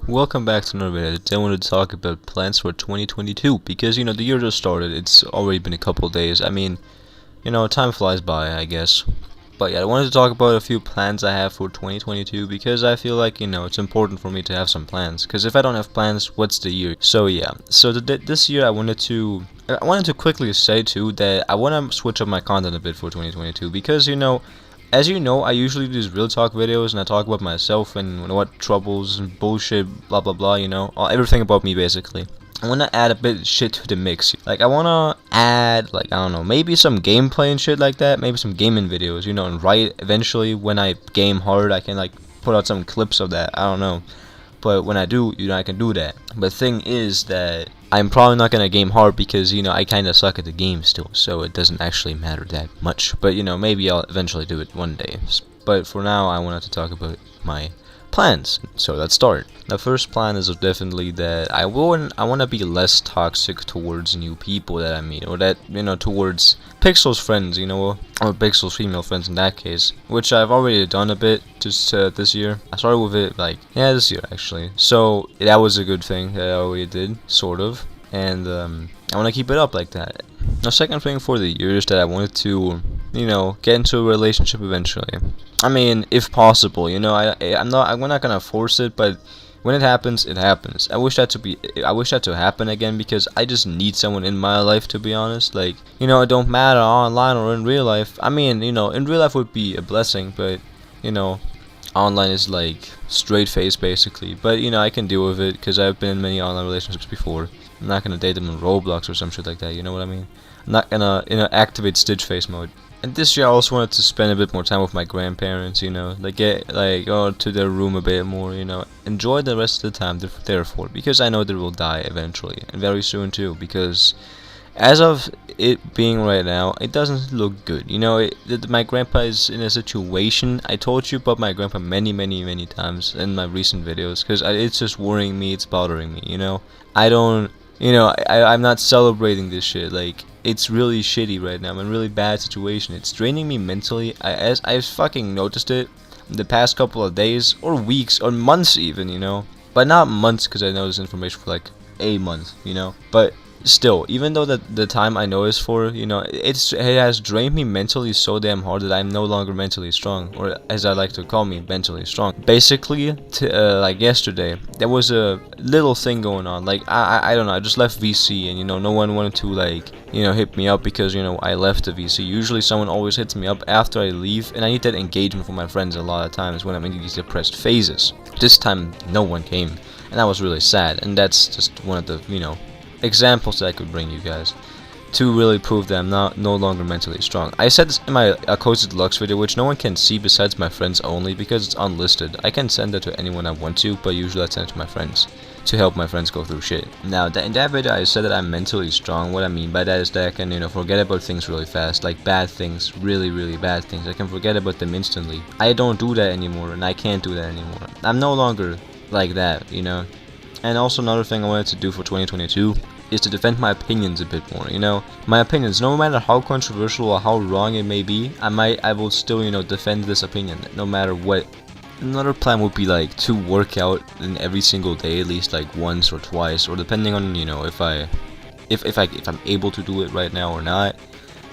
Welcome back to another video. Today I wanted to talk about plans for 2022 because the year just started. It's already been a couple days. I mean, time flies by, I guess. But yeah, I wanted to talk about a few plans I have for 2022 because I feel like it's important for me to have some plans. Because if I don't have plans, what's the year? So yeah, so this year I wanted to quickly say too that I want to switch up my content a bit for 2022 because as you know, I usually do these real talk videos and I talk about myself and what troubles and bullshit, blah blah blah, everything about me basically. I want to add a bit of shit to the mix. Like, I want to add, like, I don't know, maybe some gameplay and shit like that. Maybe some gaming videos, and eventually when I game hard, I can, like, put out some clips of that. I don't know. But when I do, I can do that. But the thing is that I'm probably not gonna game hard because I kind of suck at the game still, so it doesn't actually matter that much. But maybe I'll eventually do it one day. But for now, I wanted to talk about my plans. So let's start. The first plan is definitely that I want to be less toxic towards new people that I meet, or that towards Pixel's friends, or Pixel's female friends in that case, which I've already done a bit just this year. I started with it this year actually. So that was a good thing that I already did, sort of, and I want to keep it up like that. The second thing for the year is that I wanted to, get into a relationship eventually. I mean, if possible, I'm not gonna force it, but when it happens, it happens. I wish that to happen again because I just need someone in my life, to be honest. Like, it don't matter online or in real life. I mean, in real life would be a blessing, but online is like straight face basically. But I can deal with it because I've been in many online relationships before. I'm not gonna date them in Roblox or some shit like that. You know what I mean? I'm not gonna activate Stitch face mode. And this year I also wanted to spend a bit more time with my grandparents, go to their room a bit more, enjoy the rest of the time they're there for, because I know they will die eventually, and very soon too, because as of it being right now, it doesn't look good, my grandpa is in a situation. I told you about my grandpa many times in my recent videos, because it's just worrying me, it's bothering me, I don't, I'm not celebrating this shit, like, it's really shitty right now. I'm in a really bad situation. It's draining me mentally. I fucking noticed it the past couple of days or weeks or months even, but not months because I know this information for like a month, but still, even though the time I know is for, it has drained me mentally so damn hard that I'm no longer mentally strong, or as I like to call me, mentally strong. Basically, like yesterday, there was a little thing going on. Like, I don't know, I just left VC, and no one wanted to hit me up because I left the VC. Usually someone always hits me up after I leave, and I need that engagement from my friends a lot of times when I'm in these depressed phases. This time, no one came, and that was really sad, and that's just one of the, examples that I could bring you guys to really prove that I'm no longer mentally strong. I said this in my Cozy Deluxe video, which no one can see besides my friends only because it's unlisted. I can send that to anyone I want to, but usually I send it to my friends to help my friends go through shit. Now, in that video, I said that I'm mentally strong. What I mean by that is that I can, forget about things really fast, like bad things, really bad things. I can forget about them instantly. I don't do that anymore, and I can't do that anymore. I'm no longer like that, And also another thing I wanted to do for 2022 is to defend my opinions a bit more, My opinions, no matter how controversial or how wrong it may be, I will still, defend this opinion, no matter what. Another plan would be like to work out in every single day, at least like once or twice, or depending on, if I'm able to do it right now or not.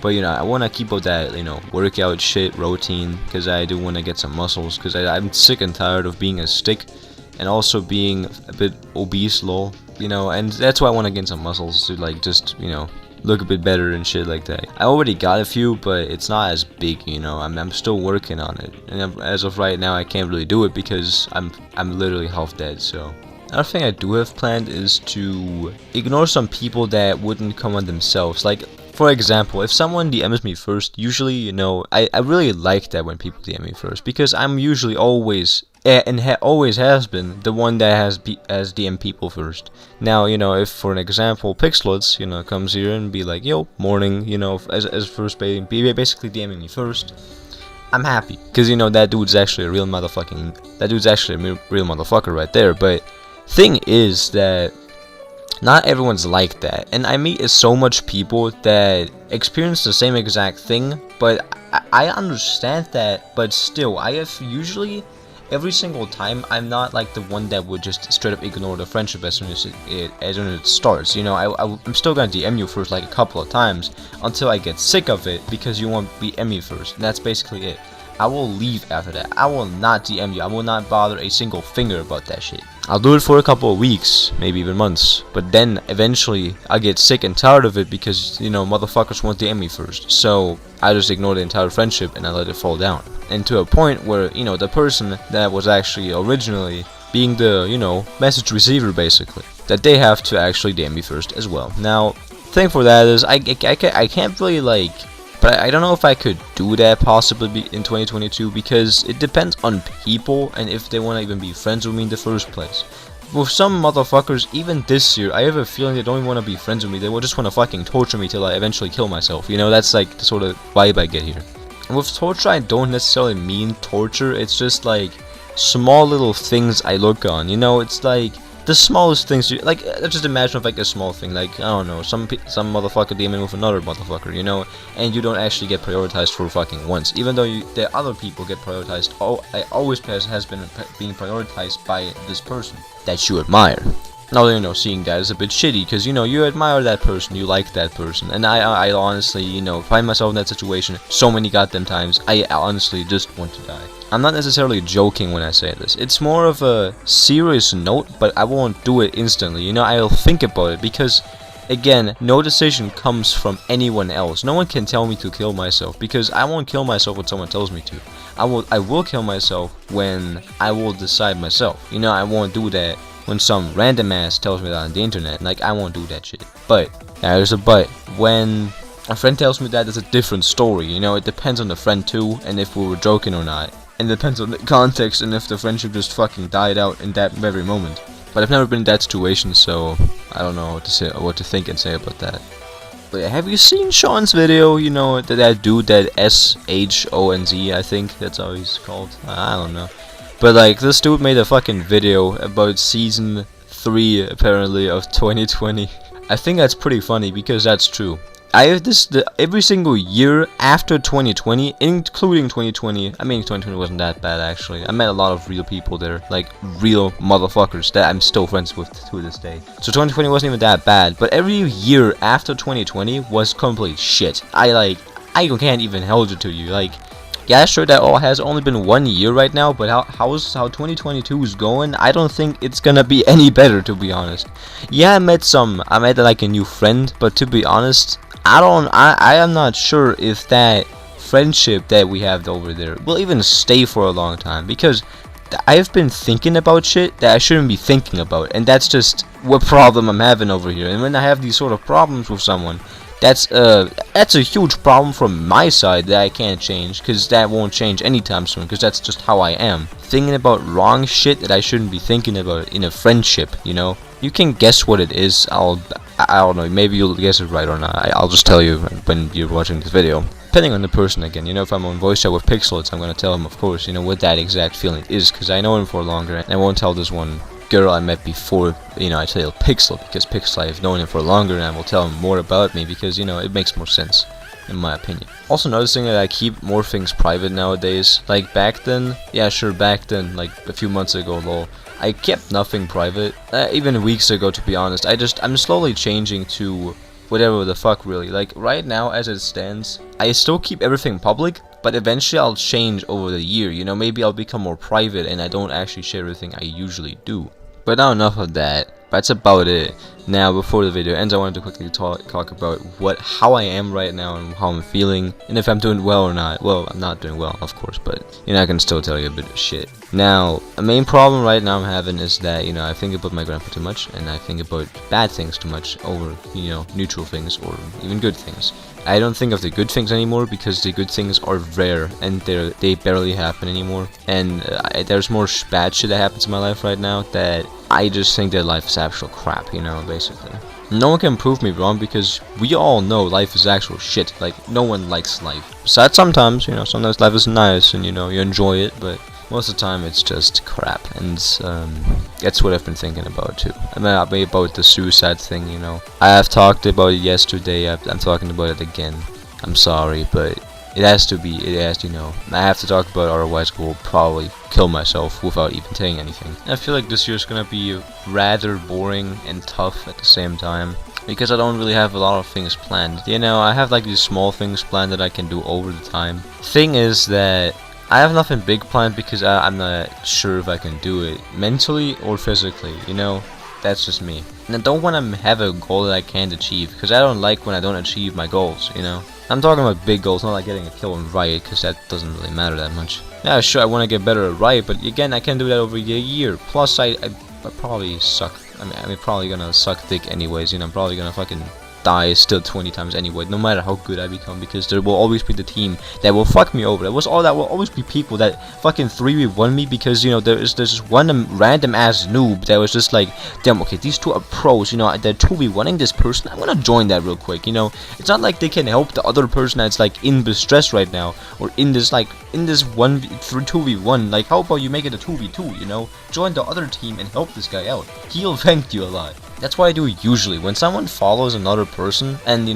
But I want to keep up that workout shit routine, because I do want to get some muscles, because I'm sick and tired of being a stick. And also being a bit obese, lol, and that's why I want to gain some muscles to just, look a bit better and shit like that. I already got a few, but it's not as big, I'm still working on it, and as of right now, I can't really do it because I'm literally half dead. So another thing I do have planned is to ignore some people that wouldn't come on themselves. Like, for example, if someone DMs me first, usually, I really like that when people DM me first, because I'm usually always always has been the one that has DM people first. Now, if for an example Pixlets, comes here and be like, yo, morning, as first basically DMing me first, I'm happy, because that dude's actually a real motherfucker right there. But thing is that not everyone's like that, and I meet so much people that experience the same exact thing, but I understand that, but still, I have usually every single time, I'm not like the one that would just straight up ignore the friendship as soon as it starts. You know, I'm still gonna DM you first like a couple of times until I get sick of it because you won't DM me first. And that's basically it. I will leave after that. I will not DM you. I will not bother a single finger about that shit. I'll do it for a couple of weeks, maybe even months, but then eventually I get sick and tired of it because, you know, motherfuckers won't DM me first. So I just ignore the entire friendship and I let it fall down. And to a point where, you know, the person that was actually originally being the, you know, message receiver basically, that they have to actually DM me first as well. Now, the thing for that is I can't really like, but I don't know if I could do that possibly in 2022 because it depends on people and if they want to even be friends with me in the first place. With some motherfuckers, even this year, I have a feeling they don't even want to be friends with me. They will just want to fucking torture me till I eventually kill myself. You know, that's like the sort of vibe I get here. And with torture, I don't necessarily mean torture. It's just like small little things I look on. You know, it's like the smallest things, like, just imagine if like a small thing, like, I don't know, some motherfucker DMing with another motherfucker, you know, and you don't actually get prioritized for fucking once, even though the other people get prioritized. I always has been being prioritized by this person that you admire. Now, you know, seeing that is a bit shitty, because, you know, you admire that person, you like that person, and I honestly, you know, find myself in that situation so many goddamn times. I honestly just want to die. I'm not necessarily joking when I say this. It's more of a serious note, but I won't do it instantly. You know, I'll think about it, because, again, no decision comes from anyone else. No one can tell me to kill myself, because I won't kill myself when someone tells me to. I will kill myself when I will decide myself. You know, I won't do that when some random ass tells me that on the internet. Like, I won't do that shit. But, there's a but. When a friend tells me that, it's a different story. You know, it depends on the friend too, and if we were joking or not. And it depends on the context, and if the friendship just fucking died out in that very moment. But I've never been in that situation, so I don't know what to think and say about that. But yeah, have you seen Sean's video? You know, that dude, that SHONZ, I think that's how he's called. I don't know. But like, this dude made a fucking video about season 3 apparently of 2020. I think that's pretty funny because that's true. I have this every single year after 2020, including 2020. I mean, 2020 wasn't that bad actually. I met a lot of real people there, like real motherfuckers that I'm still friends with to this day. So 2020 wasn't even that bad. But every year after 2020 was complete shit. I can't even hold it to you. Like, yeah, sure, that all has only been 1 year right now, but how 2022 is going, I don't think it's gonna be any better, to be honest. Yeah, I met like a new friend, but to be honest, I am not sure if that friendship that we have over there will even stay for a long time, because I've been thinking about shit that I shouldn't be thinking about, and that's just what problem I'm having over here. And when I have these sort of problems with someone, that's a huge problem from my side that I can't change, because that won't change anytime soon, because that's just how I am. Thinking about wrong shit that I shouldn't be thinking about in a friendship, you know? You can guess what it is. I don't know, maybe you'll guess it right or not. I'll just tell you when you're watching this video. Depending on the person again, you know, if I'm on voice chat with Pixel, I'm gonna tell him, of course, you know, what that exact feeling is, because I know him for longer, and I won't tell this one girl I met before, you know, I tell Pixel, because Pixel, I've known him for longer, and I will tell him more about me, because, you know, it makes more sense, in my opinion. Also noticing that I keep more things private nowadays. Like, back then, yeah, sure, back then, like, a few months ago, lol, I kept nothing private, even weeks ago, to be honest. I'm slowly changing to whatever the fuck, really. Like, right now, as it stands, I still keep everything public, but eventually I'll change over the year, you know, maybe I'll become more private and I don't actually share everything I usually do. But now enough of that, that's about it. Now, before the video ends, I wanted to quickly talk about how I am right now and how I'm feeling, and if I'm doing well or not. Well, I'm not doing well, of course, but, you know, I can still tell you a bit of shit. Now, a main problem right now I'm having is that, you know, I think about my grandpa too much, and I think about bad things too much over, you know, neutral things or even good things. I don't think of the good things anymore, because the good things are rare and they barely happen anymore. And there's more bad shit that happens in my life right now that I just think that life is actual crap, you know, basically. No one can prove me wrong, because we all know life is actual shit. Like, no one likes life. Besides sometimes, you know, sometimes life is nice and, you know, you enjoy it, but most of the time it's just crap. And that's what I've been thinking about too. I mean, about the suicide thing, you know. I have talked about it yesterday, I'm talking about it again. I'm sorry, but It has to be. It has to, I have to talk about, otherwise I will probably kill myself without even saying anything. I feel like this year's gonna be rather boring and tough at the same time, because I don't really have a lot of things planned. I have like these small things planned that I can do over the time. Thing is that I have nothing big planned because I'm not sure if I can do it mentally or physically, That's just me. And I don't want to have a goal that I can't achieve, because I don't like when I don't achieve my goals, I'm talking about big goals, not like getting a kill in Riot, because that doesn't really matter that much. Yeah, sure, I want to get better at Riot, but again, I can't do that over a year. Plus, I probably suck. I'm probably gonna suck dick anyways, I'm probably gonna fucking die still 20 times anyway, no matter how good I become, because there will always be the team that will fuck me over. That will always be people that fucking 3v1 me, because there's this one random ass noob that was just like, damn, okay, these two are pros, they're 2v1ing this person, I'm gonna join that real quick. It's not like they can help the other person that's like in distress right now, or in this 2v1. Like, how about you make it a 2v2, join the other team and help this guy out. He'll thank you a lot. That's what I do usually. When someone follows another person, and they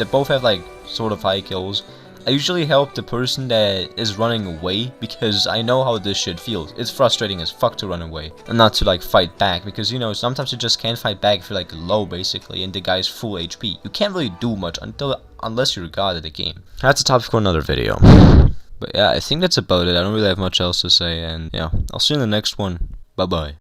both have like sort of high kills, I usually help the person that is running away, because I know how this shit feels. It's frustrating as fuck to run away and not to like fight back, because sometimes you just can't fight back if you're like low basically and the guy's full HP. You can't really do much unless you're god at the game. That's a topic for another video. But yeah, I think that's about it. I don't really have much else to say, and yeah, I'll see you in the next one. Bye bye.